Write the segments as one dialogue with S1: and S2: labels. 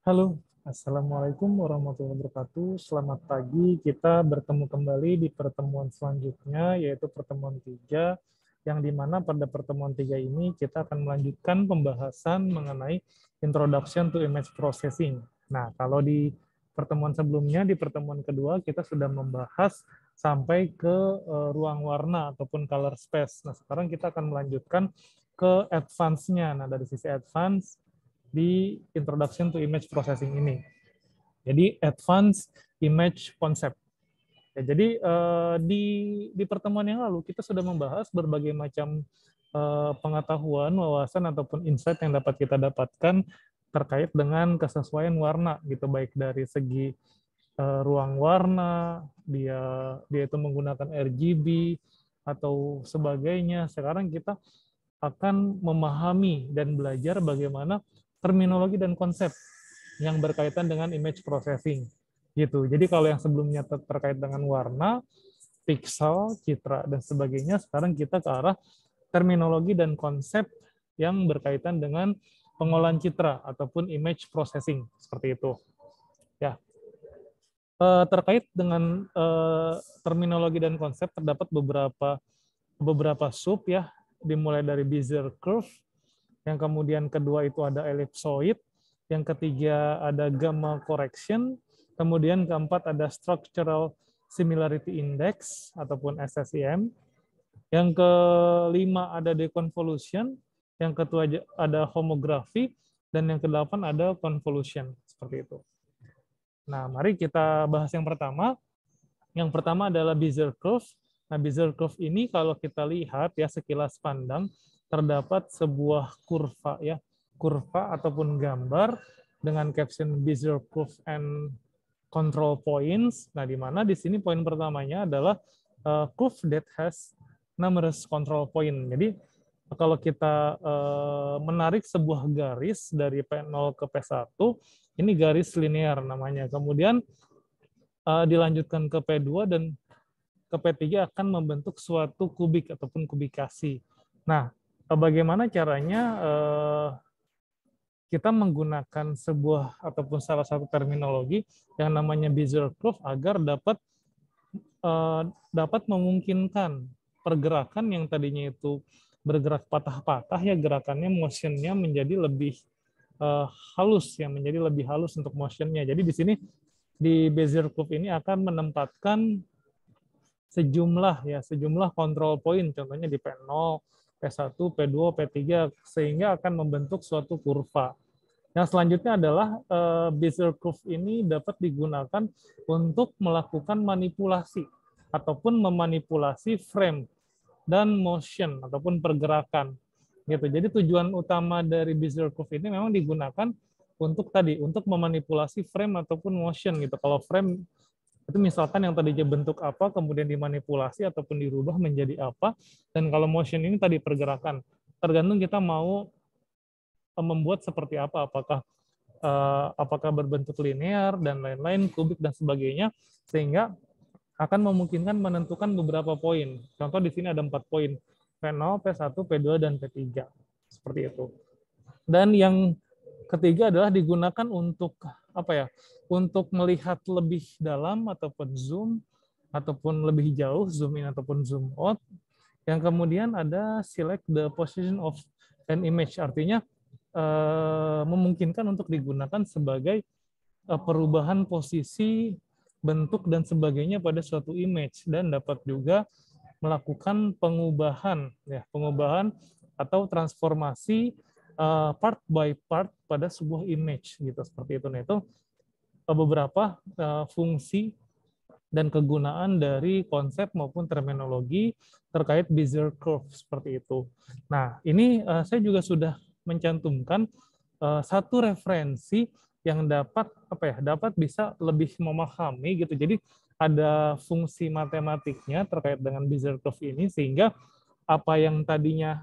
S1: Halo, Assalamualaikum warahmatullahi wabarakatuh. Selamat pagi, kita bertemu kembali di pertemuan selanjutnya, yaitu pertemuan 3, yang dimana pada pertemuan 3 ini kita akan melanjutkan pembahasan mengenai Introduction to Image Processing. Nah, kalau di pertemuan sebelumnya, di pertemuan kedua, kita sudah membahas sampai ke ruang warna ataupun color space. Nah, sekarang kita akan melanjutkan ke advance-nya. Nah, dari sisi advance, di Introduction to Image Processing ini. Jadi Advanced Image Concept. Ya, jadi di pertemuan yang lalu kita sudah membahas berbagai macam pengetahuan, wawasan ataupun insight yang dapat kita dapatkan terkait dengan kesesuaian warna gitu, baik dari segi ruang warna, dia itu menggunakan RGB atau sebagainya. Sekarang kita akan memahami dan belajar bagaimana terminologi dan konsep yang berkaitan dengan image processing gitu. Jadi kalau yang sebelumnya terkait dengan warna, pixel, citra dan sebagainya, sekarang kita ke arah terminologi dan konsep yang berkaitan dengan pengolahan citra ataupun image processing seperti itu. Ya, terkait dengan terminologi dan konsep terdapat beberapa sub ya, dimulai dari Bezier curve, yang kemudian kedua itu ada ellipsoid, yang ketiga ada gamma correction, kemudian keempat ada structural similarity index ataupun SSIM, yang kelima ada deconvolution, yang ketujuh ada homography, dan yang kedelapan ada convolution seperti itu. Nah, mari kita bahas yang pertama. Yang pertama adalah Bezier curve. Nah, Bezier curve ini kalau kita lihat ya sekilas pandang terdapat sebuah kurva ya, kurva ataupun gambar dengan caption Bezier curve and control points. Nah, di mana di sini poin pertamanya adalah curve that has numerous control point. Jadi kalau kita menarik sebuah garis dari P0 ke P1, ini garis linear namanya. Kemudian dilanjutkan ke P2 dan ke P3 akan membentuk suatu kubik ataupun kubikasi. Nah, bagaimana caranya kita menggunakan sebuah ataupun salah satu terminologi yang namanya Bezier curve agar dapat memungkinkan pergerakan yang tadinya itu bergerak patah-patah ya, gerakannya motionnya menjadi lebih halus ya, menjadi lebih halus untuk motionnya. Jadi di sini di Bezier curve ini akan menempatkan sejumlah control point, contohnya di P0, P1, P2, P3, sehingga akan membentuk suatu kurva. Yang selanjutnya adalah Bezier curve ini dapat digunakan untuk melakukan manipulasi ataupun memanipulasi frame dan motion ataupun pergerakan. Gitu. Jadi tujuan utama dari Bezier curve ini memang digunakan untuk memanipulasi frame ataupun motion gitu. Kalau frame itu misalkan yang tadinya bentuk apa, kemudian dimanipulasi ataupun dirubah menjadi apa, dan kalau motion ini tadi pergerakan, tergantung kita mau membuat seperti apa, apakah berbentuk linear dan lain-lain, kubik dan sebagainya, sehingga akan memungkinkan menentukan beberapa poin. Contoh di sini ada 4 poin, P0, P1, P2, dan P3. Seperti itu. Dan yang ketiga adalah digunakan untuk apa ya? Untuk melihat lebih dalam ataupun zoom ataupun lebih jauh, zoom in ataupun zoom out. Yang kemudian ada select the position of an image, artinya memungkinkan untuk digunakan sebagai perubahan posisi, bentuk dan sebagainya pada suatu image, dan dapat juga melakukan pengubahan atau transformasi part by part pada sebuah image gitu, seperti itu. Nah, itu beberapa fungsi dan kegunaan dari konsep maupun terminologi terkait Bezier curve seperti itu. Nah, ini saya juga sudah mencantumkan satu referensi yang dapat bisa lebih memahami gitu. Jadi ada fungsi matematiknya terkait dengan Bezier curve ini, sehingga apa yang tadinya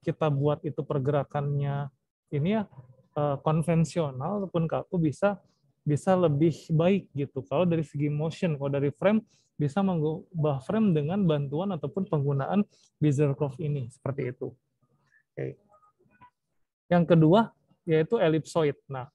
S1: kita buat itu pergerakannya ini ya konvensional ataupun kaku bisa lebih baik gitu. Kalau dari segi motion, kalau dari frame bisa mengubah frame dengan bantuan ataupun penggunaan Bezier curve ini seperti itu. Oke. Yang kedua yaitu ellipsoid. Nah,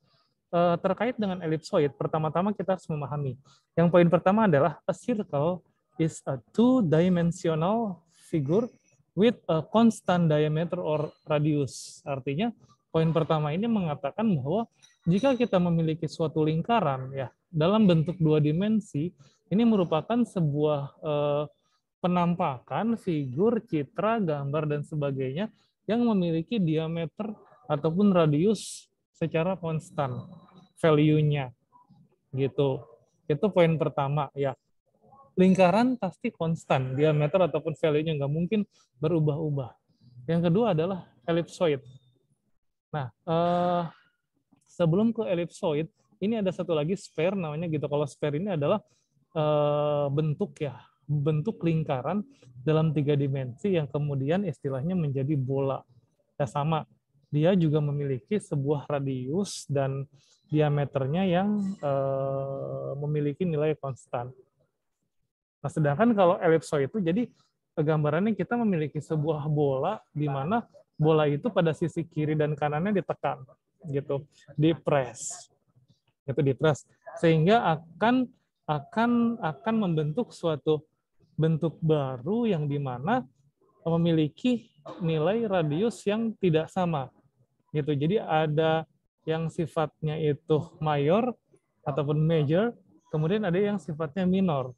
S1: terkait dengan ellipsoid, pertama-tama kita harus memahami. Yang poin pertama adalah a circle is a two-dimensional figure with a constant diameter or radius. Artinya, poin pertama ini mengatakan bahwa jika kita memiliki suatu lingkaran ya dalam bentuk dua dimensi, ini merupakan sebuah penampakan figur, citra, gambar dan sebagainya yang memiliki diameter ataupun radius secara konstan value-nya gitu. Itu poin pertama ya. Lingkaran pasti konstan, diameter ataupun value-nya nggak mungkin berubah-ubah. Yang kedua adalah ellipsoid. Nah, sebelum ke ellipsoid, ini ada satu lagi sphere namanya gitu. Kalau sphere ini adalah bentuk lingkaran dalam 3 dimensi yang kemudian istilahnya menjadi bola. Ya sama, dia juga memiliki sebuah radius dan diameternya yang memiliki nilai konstan. Nah, sedangkan kalau ellipsoid itu jadi gambarannya kita memiliki sebuah bola di mana bola itu pada sisi kiri dan kanannya ditekan gitu, dipres. Itu dipres sehingga akan membentuk suatu bentuk baru yang di mana memiliki nilai radius yang tidak sama gitu. Jadi ada yang sifatnya itu mayor ataupun major, kemudian ada yang sifatnya minor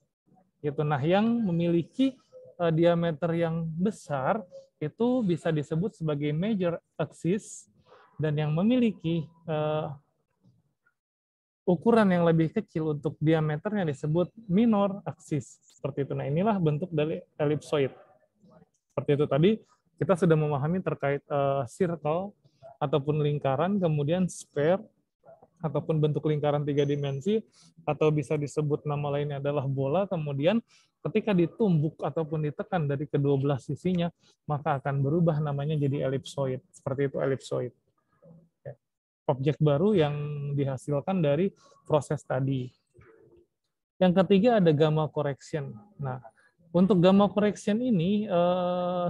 S1: gitu. Nah, yang memiliki diameter yang besar itu bisa disebut sebagai major axis, dan yang memiliki ukuran yang lebih kecil untuk diameternya disebut minor axis. Seperti itu. Nah, inilah bentuk dari ellipsoid. Seperti itu tadi, kita sudah memahami terkait circle ataupun lingkaran, kemudian sphere ataupun bentuk lingkaran 3 dimensi, atau bisa disebut nama lainnya adalah bola, kemudian ketika ditumbuk ataupun ditekan dari kedua belah sisinya, maka akan berubah namanya jadi ellipsoid. Seperti itu ellipsoid. Objek baru yang dihasilkan dari proses tadi. Yang ketiga ada gamma correction. Nah, untuk gamma correction ini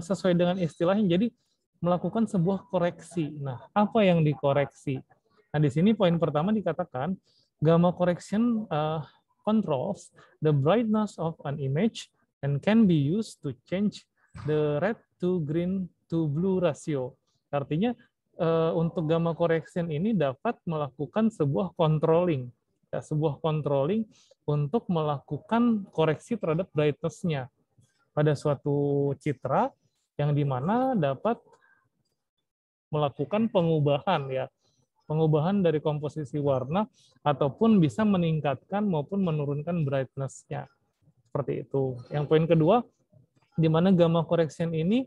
S1: sesuai dengan istilahnya, jadi melakukan sebuah koreksi. Nah, apa yang dikoreksi? Nah, di sini poin pertama dikatakan gamma correction controls the brightness of an image and can be used to change the red to green to blue ratio. Artinya untuk gamma correction ini dapat melakukan sebuah controlling, ya, sebuah controlling untuk melakukan koreksi terhadap brightness-nya pada suatu citra yang dimana dapat melakukan pengubahan ya, pengubahan dari komposisi warna ataupun bisa meningkatkan maupun menurunkan brightness-nya. Seperti itu. Yang poin kedua, di mana gamma correction ini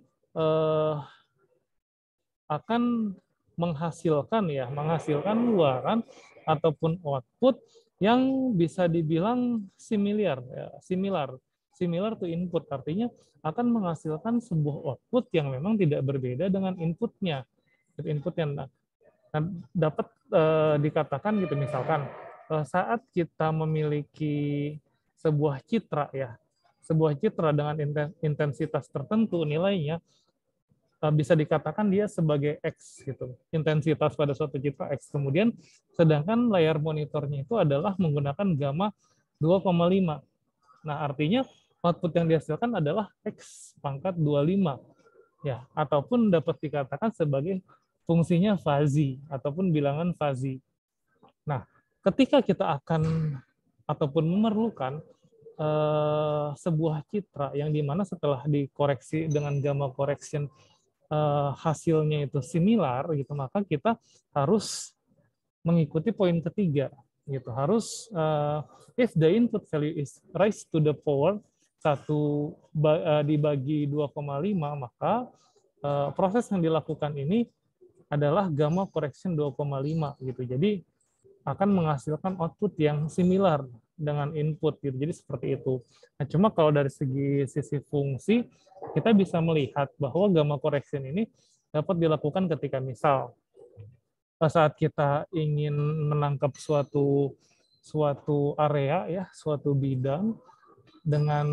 S1: akan menghasilkan luaran ataupun output yang bisa dibilang similar to input, artinya akan menghasilkan sebuah output yang memang tidak berbeda dengan inputnya. Dapat dikatakan gitu, misalkan saat kita memiliki sebuah citra dengan intensitas tertentu nilainya, bisa dikatakan dia sebagai X gitu, intensitas pada suatu citra X. Kemudian sedangkan layar monitornya itu adalah menggunakan gamma 2,5. Nah, artinya output yang dihasilkan adalah X pangkat 25 ya, ataupun dapat dikatakan sebagai fungsinya fuzzy ataupun bilangan fuzzy. Nah, ketika kita akan ataupun memerlukan sebuah citra yang dimana setelah dikoreksi dengan gamma correction hasilnya itu similar gitu, maka kita harus mengikuti poin ketiga gitu. Harus if the input value is raised to the power 1 dibagi 2,5, maka proses yang dilakukan ini adalah gamma correction 2,5 gitu. Jadi akan menghasilkan output yang similar dengan input gitu. Jadi seperti itu. Nah, cuma kalau dari sisi fungsi, kita bisa melihat bahwa gamma correction ini dapat dilakukan ketika misal saat kita ingin menangkap suatu area ya, suatu bidang dengan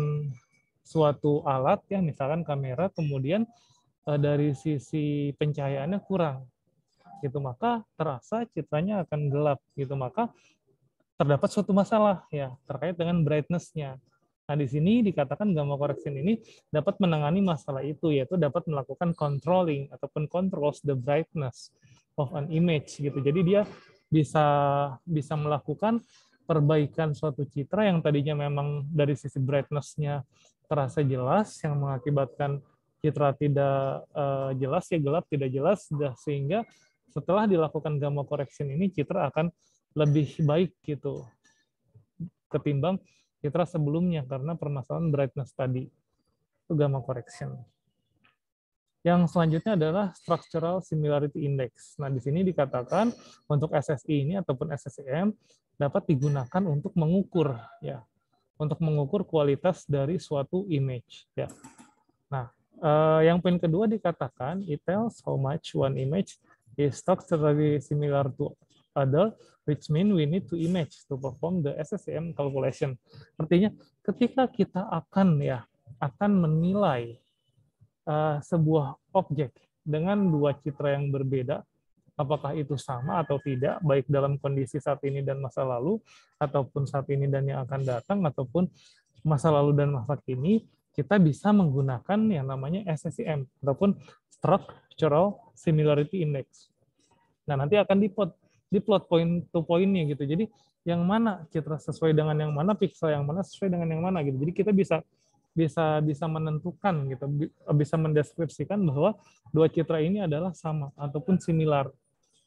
S1: suatu alat ya, misalkan kamera, kemudian dari sisi pencahayaannya kurang. gitu, maka terasa citranya akan gelap gitu, maka terdapat suatu masalah ya terkait dengan brightness-nya. Nah, di sini dikatakan gamma correction ini dapat menangani masalah itu, yaitu dapat melakukan controlling ataupun controls the brightness of an image gitu. Jadi dia bisa melakukan perbaikan suatu citra yang tadinya memang dari sisi brightness-nya terasa jelas, yang mengakibatkan citra tidak jelas, ya gelap, tidak jelas, sehingga setelah dilakukan gamma correction ini citra akan lebih baik gitu ketimbang citra sebelumnya karena permasalahan brightness tadi. Itu gamma correction. Yang selanjutnya adalah structural similarity index. Nah, di sini dikatakan untuk SSI ini ataupun SSIM dapat digunakan untuk mengukur ya, untuk mengukur kualitas dari suatu image ya. Nah, yang poin kedua dikatakan it tells how much one image is structurally similar to other, which mean we need to image to perform the SSIM calculation. Artinya ketika kita akan menilai sebuah objek dengan dua citra yang berbeda, apakah itu sama atau tidak, baik dalam kondisi saat ini dan masa lalu, ataupun saat ini dan yang akan datang, ataupun masa lalu dan masa kini, kita bisa menggunakan yang namanya SSIM, ataupun Structural Similarity Index. Nah, nanti akan diplot point to point-nya gitu. Jadi, yang mana citra sesuai dengan yang mana, pixel yang mana sesuai dengan yang mana gitu. Jadi, kita bisa menentukan gitu, bisa mendeskripsikan bahwa dua citra ini adalah sama ataupun similar.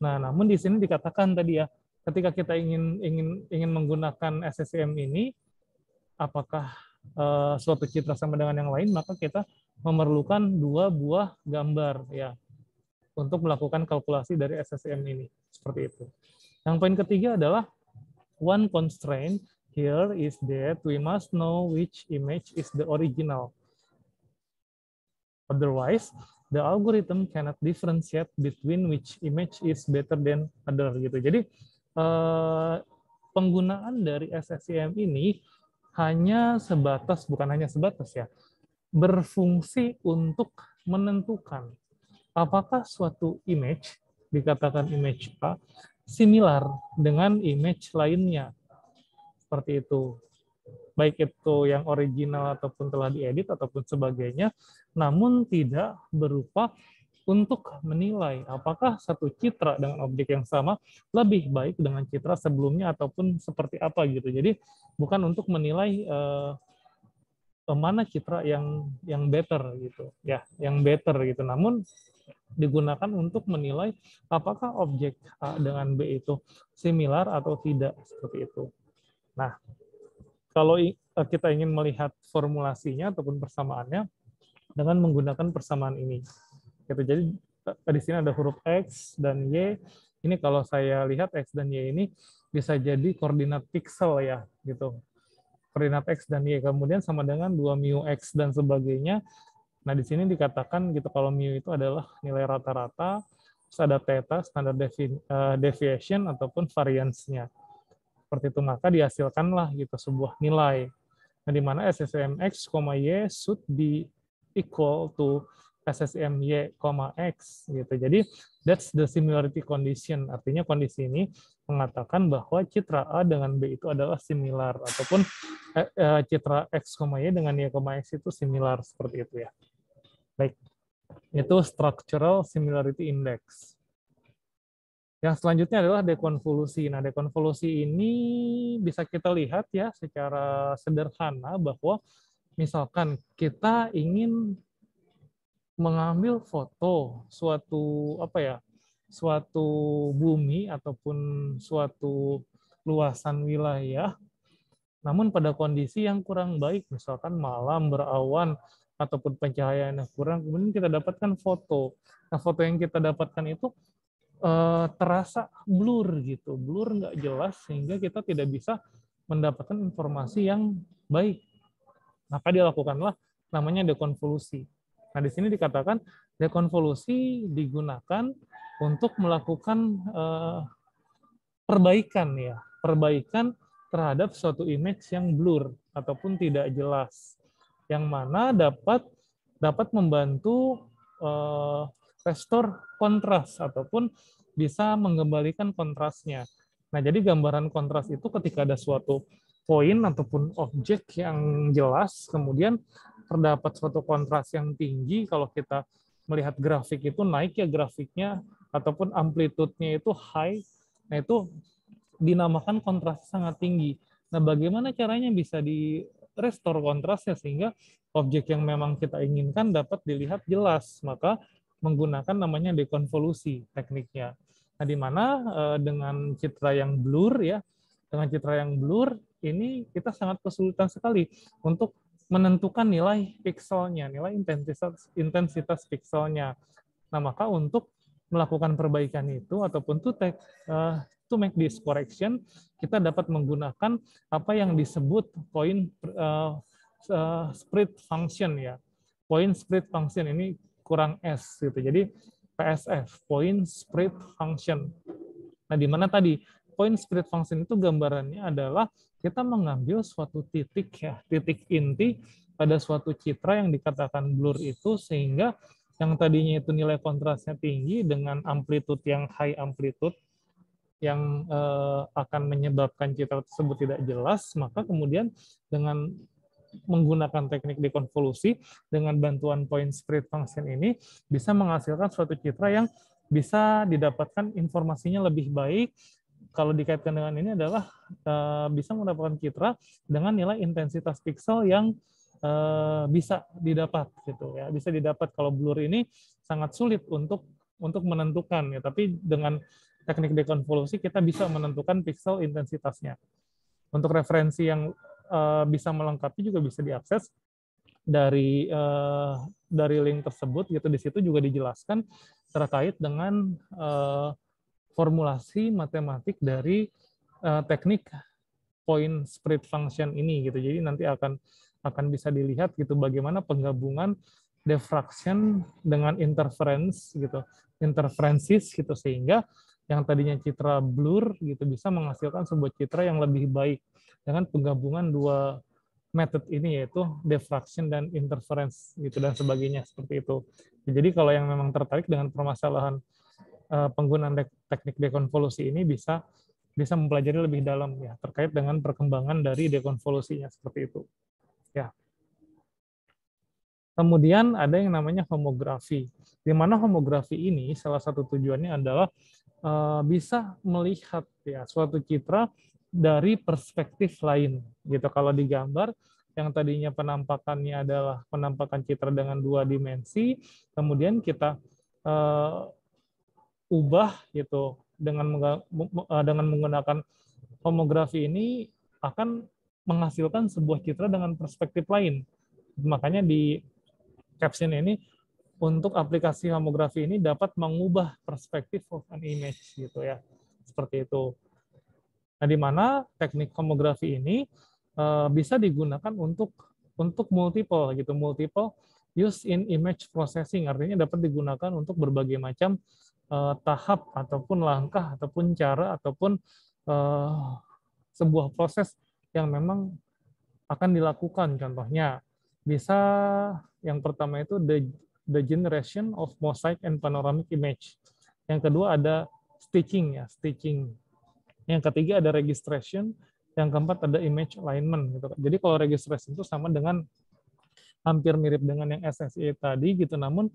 S1: Nah, namun di sini dikatakan tadi ya, ketika kita ingin menggunakan SSIM ini, apakah suatu citra sama dengan yang lain, maka kita memerlukan dua buah gambar ya untuk melakukan kalkulasi dari SSIM ini. Seperti itu. Yang poin ketiga adalah one constraint here is that we must know which image is the original. Otherwise, the algorithm cannot differentiate between which image is better than other gitu. Jadi penggunaan dari SSIM ini bukan hanya sebatas ya, berfungsi untuk menentukan apakah suatu image, dikatakan image A, similar dengan image lainnya. Seperti itu. Baik itu yang original ataupun telah diedit ataupun sebagainya, namun tidak berupa untuk menilai apakah satu citra dengan objek yang sama lebih baik dengan citra sebelumnya ataupun seperti apa gitu. Jadi bukan untuk menilai mana citra yang better gitu ya, yang better gitu, namun digunakan untuk menilai apakah objek A dengan B itu similar atau tidak, seperti itu. Nah, kalau kita ingin melihat formulasinya ataupun persamaannya dengan menggunakan persamaan ini. Gitu. Jadi di sini ada huruf X dan Y. Ini kalau saya lihat X dan Y ini bisa jadi koordinat pixel ya, gitu. Koordinat X dan Y kemudian sama dengan 2 mu X dan sebagainya. Nah, di sini dikatakan gitu kalau mu itu adalah nilai rata-rata, terus ada theta, standard deviation ataupun variance-nya. Seperti itu, maka dihasilkanlah gitu sebuah nilai. Nah, di mana SSIM X, Y should be equal to SSIM Y, X gitu. Jadi that's the similarity condition. Artinya kondisi ini mengatakan bahwa citra A dengan B itu adalah similar ataupun citra X, Y dengan Y, X itu similar, seperti itu ya. Baik. Itu structural similarity index. Yang selanjutnya adalah dekonvolusi. Nah, dekonvolusi ini bisa kita lihat ya secara sederhana bahwa misalkan kita ingin mengambil foto suatu suatu bumi ataupun suatu luasan wilayah, namun pada kondisi yang kurang baik, misalkan malam, berawan, ataupun pencahayaan yang kurang, kemudian kita dapatkan foto. Nah, foto yang kita dapatkan itu terasa blur gitu, blur nggak jelas sehingga kita tidak bisa mendapatkan informasi yang baik. Maka dilakukanlah namanya dekonvolusi. Nah, di sini dikatakan dekonvolusi digunakan untuk melakukan perbaikan terhadap suatu image yang blur ataupun tidak jelas, yang mana dapat membantu restore kontras ataupun bisa mengembalikan kontrasnya. Nah, jadi gambaran kontras itu ketika ada suatu poin ataupun objek yang jelas, kemudian terdapat suatu kontras yang tinggi, kalau kita melihat grafik itu naik ya grafiknya, ataupun amplitudenya itu high, nah itu dinamakan kontras sangat tinggi. Nah, bagaimana caranya bisa di restore kontrasnya sehingga objek yang memang kita inginkan dapat dilihat jelas? Maka menggunakan namanya dekonvolusi tekniknya. Nah, di mana dengan citra yang blur ya, dengan citra yang blur ini kita sangat kesulitan sekali untuk menentukan nilai pikselnya, nilai intensitas pikselnya. Nah, maka untuk melakukan perbaikan itu ataupun to make this correction, kita dapat menggunakan apa yang disebut point spread function ya. Point spread function ini kurang S gitu. Jadi PSF, point spread function. Nah, di mana tadi point spread function itu gambarannya adalah kita mengambil suatu titik ya, titik inti pada suatu citra yang dikatakan blur itu, sehingga yang tadinya itu nilai kontrasnya tinggi dengan amplitude yang high amplitude yang akan menyebabkan citra tersebut tidak jelas, maka kemudian dengan menggunakan teknik dekonvolusi dengan bantuan point spread function ini bisa menghasilkan suatu citra yang bisa didapatkan informasinya lebih baik. Kalau dikaitkan dengan ini adalah bisa mendapatkan citra dengan nilai intensitas pixel yang bisa didapat gitu ya. Bisa didapat. Kalau blur ini sangat sulit untuk menentukan ya, tapi dengan teknik dekonvolusi kita bisa menentukan pixel intensitasnya. Untuk referensi yang bisa melengkapi juga bisa diakses dari link tersebut gitu. Di situ juga dijelaskan terkait dengan formulasi matematik dari teknik point spread function ini gitu. Jadi nanti akan bisa dilihat gitu bagaimana penggabungan diffraction dengan interference gitu, interferences gitu, sehingga yang tadinya citra blur gitu bisa menghasilkan sebuah citra yang lebih baik dengan penggabungan dua metode ini, yaitu diffraction dan interference gitu dan sebagainya seperti itu. Jadi kalau yang memang tertarik dengan permasalahan penggunaan teknik dekonvolusi ini bisa mempelajari lebih dalam ya terkait dengan perkembangan dari dekonvolusinya seperti itu. Ya. Kemudian ada yang namanya homografi. Di mana homografi ini salah satu tujuannya adalah bisa melihat ya suatu citra dari perspektif lain gitu. Kalau di gambar yang tadinya penampakannya adalah penampakan citra dengan dua dimensi, kemudian kita ubah gitu dengan menggunakan homografi ini akan menghasilkan sebuah citra dengan perspektif lain. Makanya di caption ini, untuk aplikasi homografi ini dapat mengubah perspektif of an image gitu ya. Seperti itu. Nah, di mana teknik homografi ini bisa digunakan untuk multiple gitu, multiple use in image processing, artinya dapat digunakan untuk berbagai macam tahap ataupun langkah ataupun cara ataupun sebuah proses yang memang akan dilakukan. Contohnya bisa yang pertama itu the generation of mosaic and panoramic image. Yang kedua ada stitching ya, stitching. Yang ketiga ada registration, yang keempat ada image alignment gitu. Jadi kalau registration itu sama dengan hampir mirip dengan yang SSI tadi gitu, namun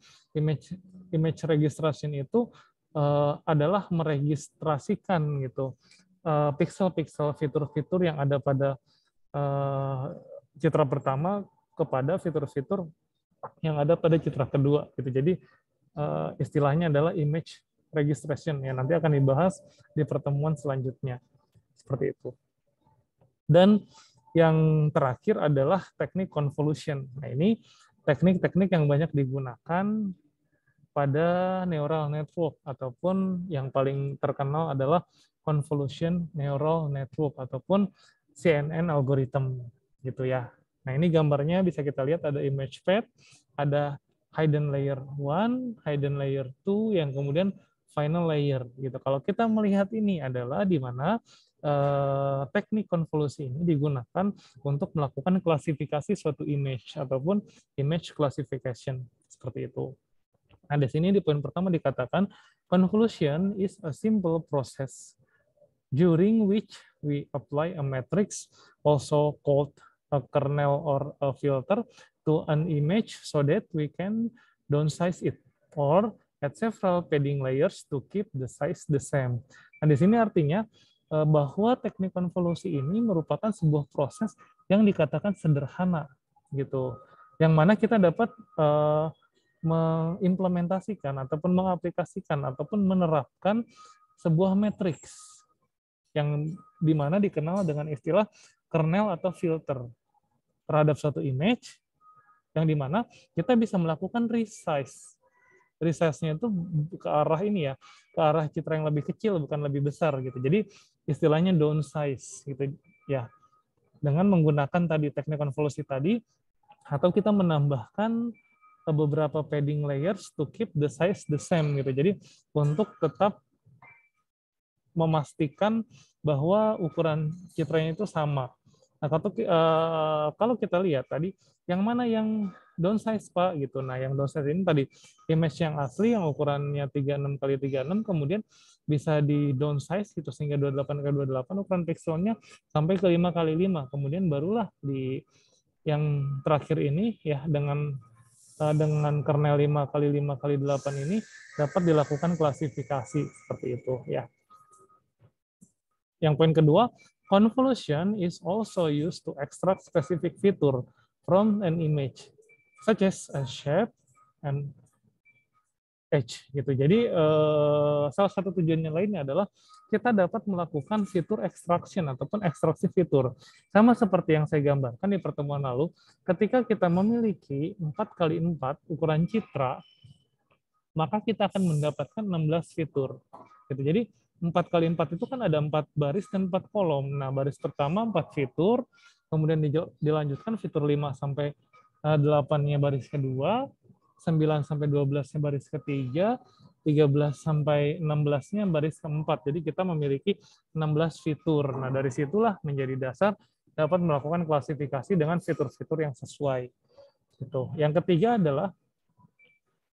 S1: image registration itu adalah meregistrasikan gitu pixel-pixel fitur-fitur yang ada pada citra pertama kepada fitur-fitur yang ada pada citra kedua gitu. Jadi istilahnya adalah image registration yang nanti akan dibahas di pertemuan selanjutnya. Seperti itu. Dan yang terakhir adalah teknik convolution. Nah, ini teknik-teknik yang banyak digunakan pada neural network ataupun yang paling terkenal adalah convolution neural network ataupun CNN algorithm gitu ya. Nah, ini gambarnya bisa kita lihat ada image path, ada hidden layer 1, hidden layer 2, yang kemudian final layer gitu. Kalau kita melihat ini adalah di mana teknik konvolusi ini digunakan untuk melakukan klasifikasi suatu image ataupun image classification seperti itu. Nah, di sini di poin pertama dikatakan, convolution is a simple process during which we apply a matrix, also called a kernel or a filter, to an image so that we can downsize it, or add several padding layers to keep the size the same. Nah, di sini artinya bahwa teknik konvolusi ini merupakan sebuah proses yang dikatakan sederhana, gitu. Yang mana kita dapat mengimplementasikan ataupun mengaplikasikan ataupun menerapkan sebuah matriks yang dimana dikenal dengan istilah kernel atau filter terhadap suatu image yang dimana kita bisa melakukan resize. Resize-nya itu ke arah ini ya, ke arah citra yang lebih kecil bukan lebih besar gitu. Jadi istilahnya downsize gitu ya. Dengan menggunakan tadi teknik konvolusi tadi, atau kita menambahkan beberapa padding layers to keep the size the same gitu. Jadi untuk tetap memastikan bahwa ukuran citranya itu sama. Nah, kalau kita lihat tadi, yang mana yang downsize Pak gitu. Nah, yang downsize ini tadi image yang asli yang ukurannya 36 kali 36 kemudian bisa di downsize gitu sehingga 28 kali 28 ukuran pixelnya sampai ke 5 kali 5. Kemudian barulah di yang terakhir ini ya dengan kernel 5 kali 5 kali 8 ini dapat dilakukan klasifikasi seperti itu ya. Yang poin kedua, convolution is also used to extract specific feature from an image, such as a shape and edge. Gitu. Jadi salah satu tujuannya lainnya adalah kita dapat melakukan fitur extraction ataupun ekstraksi fitur. Sama seperti yang saya gambarkan di pertemuan lalu, ketika kita memiliki 4 kali 4 ukuran citra, maka kita akan mendapatkan 16 fitur. Gitu. Jadi 4 kali 4 itu kan ada 4 baris dan 4 kolom. Nah, baris pertama 4 fitur, kemudian dilanjutkan fitur 5 sampai 8-nya baris kedua, 9 sampai 12-nya baris ketiga, 13 sampai 16-nya baris keempat. Jadi kita memiliki 16 fitur. Nah, dari situlah menjadi dasar dapat melakukan klasifikasi dengan fitur-fitur yang sesuai. Gitu. Yang ketiga adalah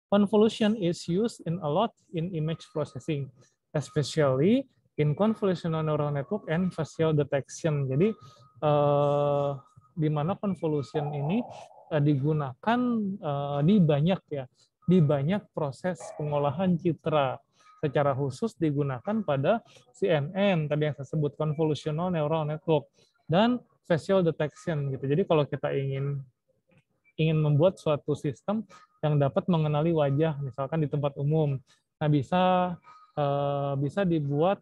S1: convolution is used a lot in image processing, especially in convolutional neural network and facial detection. Jadi di mana convolution ini digunakan di banyak proses pengolahan citra. Secara khusus digunakan pada CNN tadi yang saya sebut convolutional neural network dan facial detection gitu. Jadi kalau kita ingin membuat suatu sistem yang dapat mengenali wajah, misalkan di tempat umum. Nah, bisa dibuat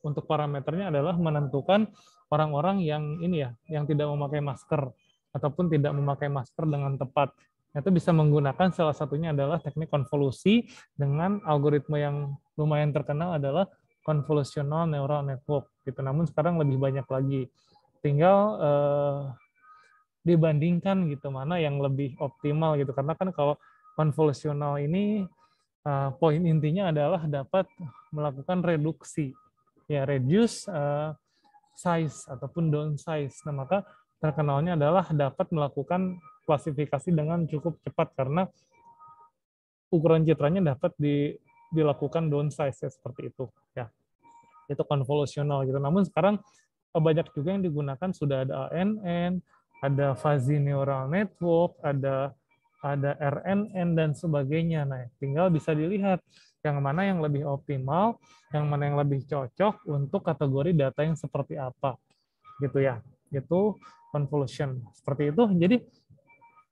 S1: untuk parameternya adalah menentukan orang-orang yang yang tidak memakai masker ataupun tidak memakai masker dengan tepat. Itu bisa menggunakan salah satunya adalah teknik konvolusi dengan algoritma yang lumayan terkenal adalah convolutional neural network. Gitu. Namun sekarang lebih banyak lagi. Tinggal dibandingkan gitu mana yang lebih optimal gitu, karena kan kalau konvolusional ini poin intinya adalah dapat melakukan reduksi ya, reduce size ataupun downsize. Nah, maka terkenalnya adalah dapat melakukan klasifikasi dengan cukup cepat karena ukuran citranya dapat dilakukan downsize ya, seperti itu ya. Itu konvolusional gitu. Namun sekarang banyak juga yang digunakan, sudah ada ANN, ada fuzzy neural network, ada RNN dan sebagainya. Nah, tinggal bisa dilihat yang mana yang lebih optimal, yang mana yang lebih cocok untuk kategori data yang seperti apa. Gitu ya. Itu convolution. Seperti itu. Jadi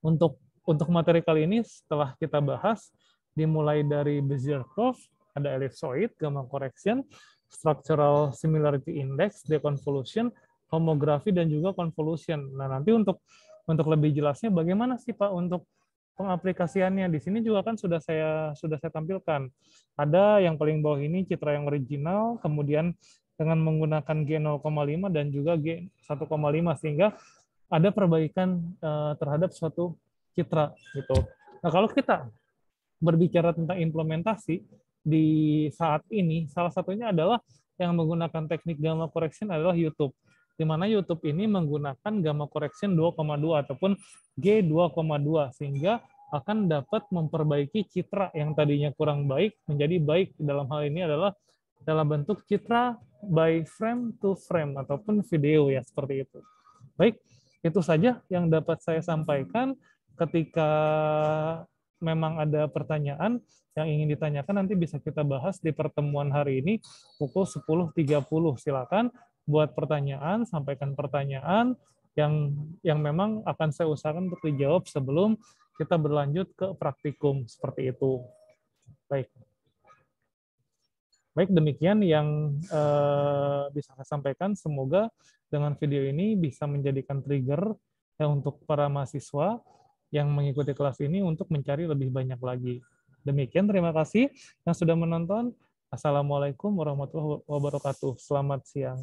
S1: untuk materi kali ini setelah kita bahas dimulai dari Bezier curve, ada ellipsoid, gamma correction, structural similarity index, deconvolution, homografi dan juga convolution. Nah, nanti untuk lebih jelasnya bagaimana sih Pak untuk pengaplikasiannya, di sini juga kan sudah saya tampilkan. Ada yang paling bawah ini citra yang original, kemudian dengan menggunakan G0,5 dan juga G1,5 sehingga ada perbaikan terhadap suatu citra gitu. Nah, kalau kita berbicara tentang implementasi di saat ini, salah satunya adalah yang menggunakan teknik gamma correction adalah YouTube. Di mana YouTube ini menggunakan gamma correction 2,2 ataupun G2,2 sehingga akan dapat memperbaiki citra yang tadinya kurang baik menjadi baik. Dalam hal ini adalah dalam bentuk citra by frame to frame ataupun video ya, seperti itu. Baik, itu saja yang dapat saya sampaikan. Ketika memang ada pertanyaan yang ingin ditanyakan, nanti bisa kita bahas di pertemuan hari ini pukul 10.30. Silakan buat pertanyaan, sampaikan pertanyaan yang memang akan saya usahakan untuk dijawab sebelum kita berlanjut ke praktikum, seperti itu. Baik. Baik, demikian yang bisa saya sampaikan. Semoga dengan video ini bisa menjadikan trigger ya, untuk para mahasiswa yang mengikuti kelas ini untuk mencari lebih banyak lagi. Demikian, terima kasih yang sudah menonton. Assalamualaikum warahmatullahi wabarakatuh. Selamat siang.